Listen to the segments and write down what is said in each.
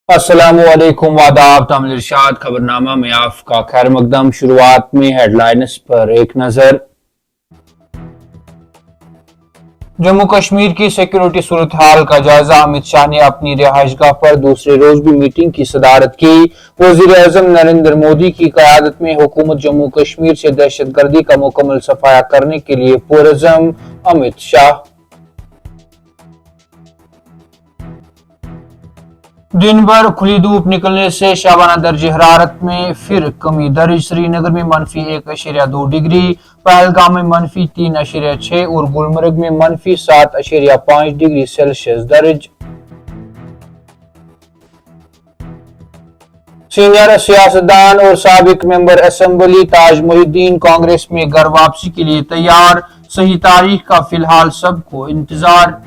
अस्सलामु अलैकुम वादाब तामिल इरशाद खबरनामा में आपका खैर मकदम। शुरुआत में हेडलाइंस पर एक नजर। जम्मू कश्मीर की सिक्योरिटी सूरत हाल का जायजा। अमित शाह ने अपनी रिहाइशगाह पर दूसरे रोज भी मीटिंग की सदारत की। वजीर आजम नरेंद्र मोदी की क़यादत में हुकूमत जम्मू कश्मीर से दहशत गर्दी का मुकम्मल सफाया करने के लिए पुरअज़्म। अमित शाह। दिन भर खुली धूप निकलने से शाबाना दर्जे हरारत में फिर कमी दर्ज। श्रीनगर में -1.2 डिग्री, पहलगाम में -3.6 और गुलमर्ग में -7.5 डिग्री सेल्सियस दर्ज। सीनियर सियासतदान और साबिक मेंबर असेंबली ताज मोहिउद्दीन कांग्रेस में घर वापसी के लिए तैयार। सही तारीख का फिलहाल सबको इंतजार।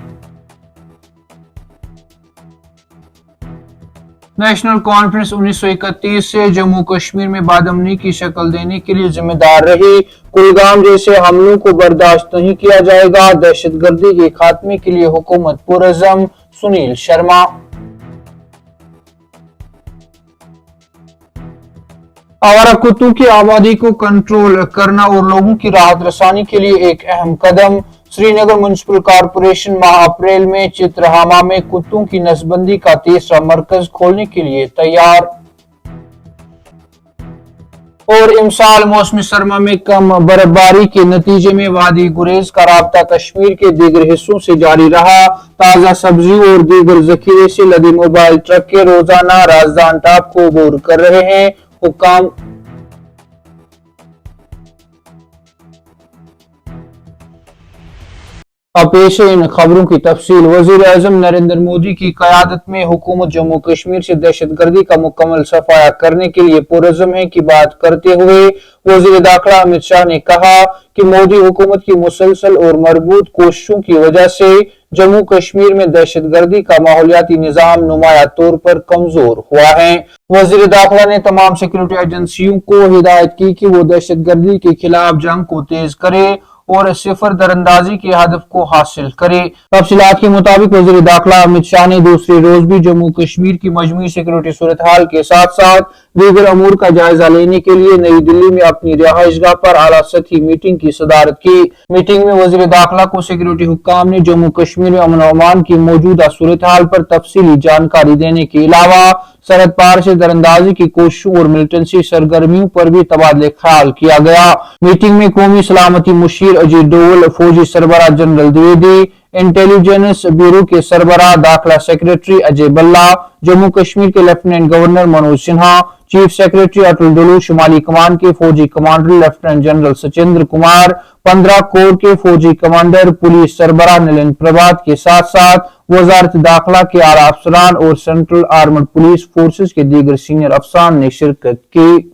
नेशनल कॉन्फ्रेंस 1931 से जम्मू कश्मीर में बादमनी की शक्ल देने के लिए जिम्मेदार रही। कुलगाम जैसे हमलों को बर्दाश्त नहीं किया जाएगा। दहशतगर्दी के खात्मे के लिए हुकूमत पुरअज़्म। सुनील शर्मा। आवारा कुत्तों की आबादी को कंट्रोल करना और लोगों की राहत रसानी के लिए एक अहम कदम। श्रीनगर म्युनिसिपल कॉरपोरेशन माह अप्रैल में चित्रहामा में कुत्तों की नसबंदी का तीसरा मरकज खोलने के लिए तैयार। और इमसाल मौसमी सरमा में कम बर्फबारी के नतीजे में वादी गुरेज का राब्ता कश्मीर के दीगर हिस्सों से जारी रहा। ताजा सब्जी और दीगर जखीरे से लदे मोबाइल ट्रक के रोजाना राजदान टॉप को अबूर कर रहे हैं हुक्काम। अब पेश है इन खबरों की तफसील। वजीर आजम नरेंद्र मोदी की क़यादत में हुकूमत जम्मू कश्मीर से दहशतगर्दी का मुकम्मल सफाया करने के लिए पुरअज़्म है की बात करते हुए वजीर दाखिला अमित शाह ने कहा कि मोदी हुकूमत की मुसलसल और मरबूत कोशिशों की वजह से जम्मू कश्मीर में दहशतगर्दी का माहौलियाती निज़ाम नुमाया तौर पर कमजोर हुआ है। वजीर दाखिला ने तमाम सिक्योरिटी एजेंसियों को हिदायत की कि वो दहशतगर्दी के खिलाफ जंग को तेज करे और सिफर दरअंदाजी के हदफ को हासिल करे। तफसीलात के मुताबिक वजीर दाखिला अमित शाह ने दूसरे रोज भी जम्मू कश्मीर की मजमूई सिक्योरिटी सूरत हाल के साथ साथ दीगर अमूर का जायजा लेने के लिए नई दिल्ली में अपनी रिहाइशगाह पर आला सतही मीटिंग की सदारत की। मीटिंग में वजीर दाखिला को सिक्योरिटी हुक्काम ने जम्मू कश्मीर में अमन अमान की मौजूदा सूरत हाल पर तफसीली जानकारी देने के अलावा सरहद पार से दरअंदाजी की कोशिशों और मिलिटेंसी सरगर्मियों पर भी तबादले ख्याल किया गया। मीटिंग में कौमी सलामती मुशीर अजीत डोवल, फौजी सरबराह जनरल द्विवेदी, इंटेलिजेंस ब्यूरो के सरबराह दाखिला सेक्रेटरी अजय बल्ला, जम्मू कश्मीर के lieutenant governor Manoj Sinha, chief secretary Atal Dulloo, शुमाली कमान के फौजी commander lieutenant general Sachindra Kumar, 15 corps के फौजी कमांडर, पुलिस सरबराह नलिन प्रभात के साथ साथ वजारत दाखिला के आला अफसरान और सेंट्रल आर्मड पुलिस फोर्सेस के दीगर सीनियर अफसरान ने शिरकत की।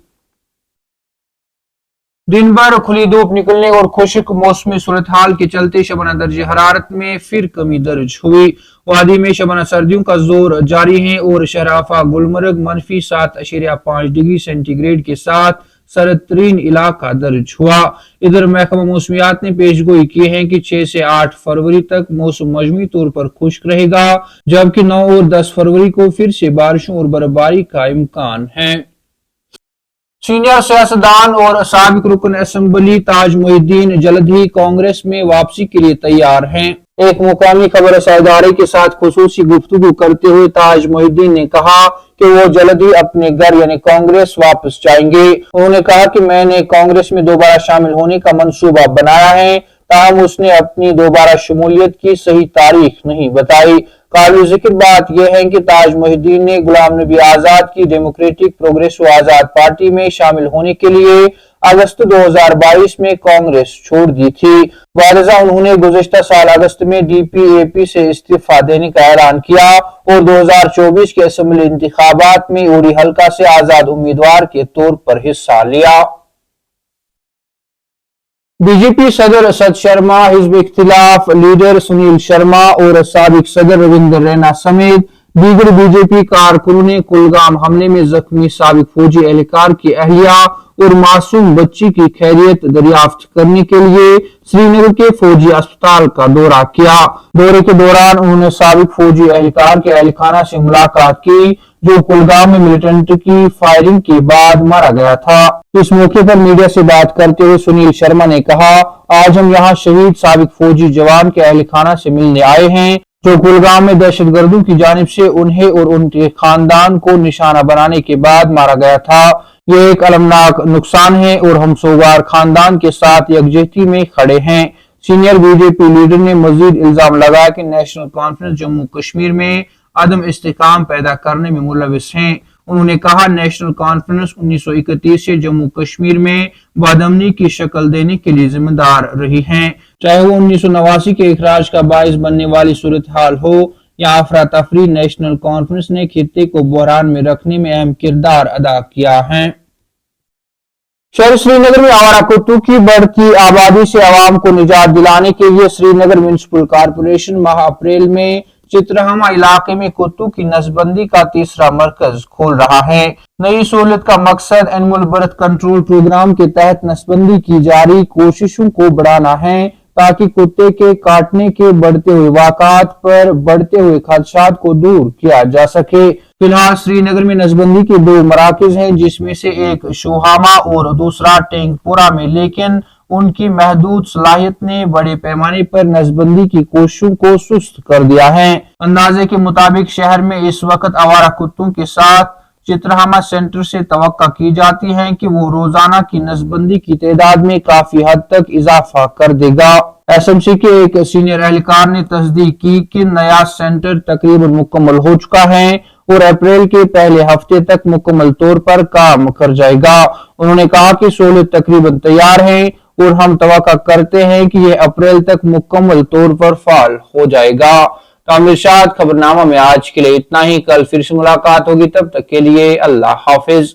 दिन भर खुली धूप निकलने और खुश्क मौसमी सूरत हाल के चलते शबाना दर्जे हरारत में फिर कमी दर्ज हुई। वादी में शबाना सर्दियों का जोर जारी है और शराफा गुलमर्ग -7.5 डिग्री सेंटीग्रेड के साथ सरद तरीन इलाका दर्ज हुआ। इधर महकमा मौसमियात ने पेशगोई की है कि 6 से 8 फरवरी तक मौसम मजमूई तौर पर खुश्क रहेगा, जबकि 9 और 10 फरवरी को फिर से बारिशों और बर्फबारी का इम्कान है। सीनियर सियासतदान और साबिक रुकन असेंबली ताज मोहिउद्दीन जल्द ही कांग्रेस में वापसी के लिए तैयार हैं। एक मुकामी खबर इदारे के साथ खुसूसी गुफ्तगू करते हुए ताज मोहिउद्दीन ने कहा कि वो जल्द ही अपने घर यानी कांग्रेस वापस जाएंगे। उन्होंने कहा कि मैंने कांग्रेस में दोबारा शामिल होने का मंसूबा बनाया है, ताहम उसने अपनी दोबारा शमूलियत की सही तारीख नहीं बताई। काबिल जिक्र बात यह है कि ताज मोहिउद्दीन ने गुलाम नबी आजाद की डेमोक्रेटिक प्रोग्रेसिव आजाद पार्टी में शामिल होने के लिए अगस्त 2022 में कांग्रेस छोड़ दी थी। वालिजा उन्होंने गुज़िश्ता साल अगस्त में DPAP से इस्तीफा देने का ऐलान किया और 2024 के असेंबली इंतखाबात में उरी हल्का से आजाद उम्मीदवार के तौर पर हिस्सा लिया। बीजेपी सदर असद शर्मा, हिज़्ब इख्तिलाफ लीडर सुनील शर्मा और साबिक सदर रविंद्र रैना समेत दीगर बीजेपी कारकुनों ने कुलगाम हमले में जख्मी साबिक फौजी एहलकार की अहलिया और मासूम बच्ची की खैरियत दरियाफ्त करने के लिए श्रीनगर के फौजी अस्पताल का दौरा किया। दौरे के दौरान उन्होंने साबिक फौजी एहलकार के अहलखाना से मुलाकात की, जो कुलगाम में मिलिटेंट की फायरिंग के बाद मारा गया था। इस मौके पर मीडिया से बात करते हुए सुनील शर्मा ने कहा, आज हम यहाँ शहीद साबिक फौजी जवान के अहल खाना से मिलने आए हैं जो कुलगाम में दहशतगर्दों की जानिब से उन्हें और उनके खानदान को निशाना बनाने के बाद मारा गया था। ये एक अलमनाक नुकसान है और हम सोगवार खानदान के साथ यकजहती में खड़े हैं। सीनियर बीजेपी लीडर ने मजीद इल्जाम लगाया कि नेशनल कॉन्फ्रेंस जम्मू कश्मीर में अदम इस्तेकाम पैदा करने में मुलविस हैं। उन्होंने कहा, नेशनल कॉन्फ्रेंस 1931 से जम्मू कश्मीर में बदअमनी की शक्ल देने के लिए जिम्मेदार रही है, चाहे वो 1989 के इखराज का बाइस बनने वाली सूरत हाल हो या अफरा तफरी। नेशनल कॉन्फ्रेंस ने खित्ते को बहरान में रखने में अहम किरदार अदा किया है। शहर श्रीनगर में आवारा कुत्तों की बढ़ती आबादी से आवाम को निजात दिलाने के लिए श्रीनगर म्युनिसिपल कॉर्पोरेशन माह अप्रैल में चित्रहमा इलाके में कुत्तों की नसबंदी का तीसरा मरकज खोल रहा है। नई सहूलत का मकसद एनिमल बर्थ कंट्रोल प्रोग्राम के तहत नसबंदी की जारी कोशिशों को बढ़ाना है ताकि कुत्ते के काटने के बढ़ते हुए वाक़ात पर बढ़ते हुए खदशात को दूर किया जा सके। फिलहाल श्रीनगर में नसबंदी के 2 मराकज हैं, जिसमें से एक शोहामा और दूसरा टैंकपुरा में, लेकिन उनकी महदूद सलाहियत ने बड़े पैमाने पर नसबंदी की कोशिशों को सुस्त कर दिया है। अंदाजे के मुताबिक शहर में इस वक्त आवारा कुत्तों के साथ चित्रहमा सेंटर से तवक्का की जाती है कि वो रोजाना की नसबंदी की तादाद में काफी हद तक इजाफा कर देगा। एसएमसी के एक सीनियर एहलकार ने तस्दीक की कि नया सेंटर तकरीबन मुकम्मल हो चुका है और अप्रैल के पहले हफ्ते तक मुकम्मल तौर पर काम कर जाएगा। उन्होंने कहा कि सहूलत तकरीबन तैयार है और हम तवक्का करते हैं कि यह अप्रैल तक मुकम्मल तौर पर फाल हो जाएगा। खबरनामा में आज के लिए इतना ही। कल फिर से मुलाकात होगी, तब तक के लिए अल्लाह हाफिज।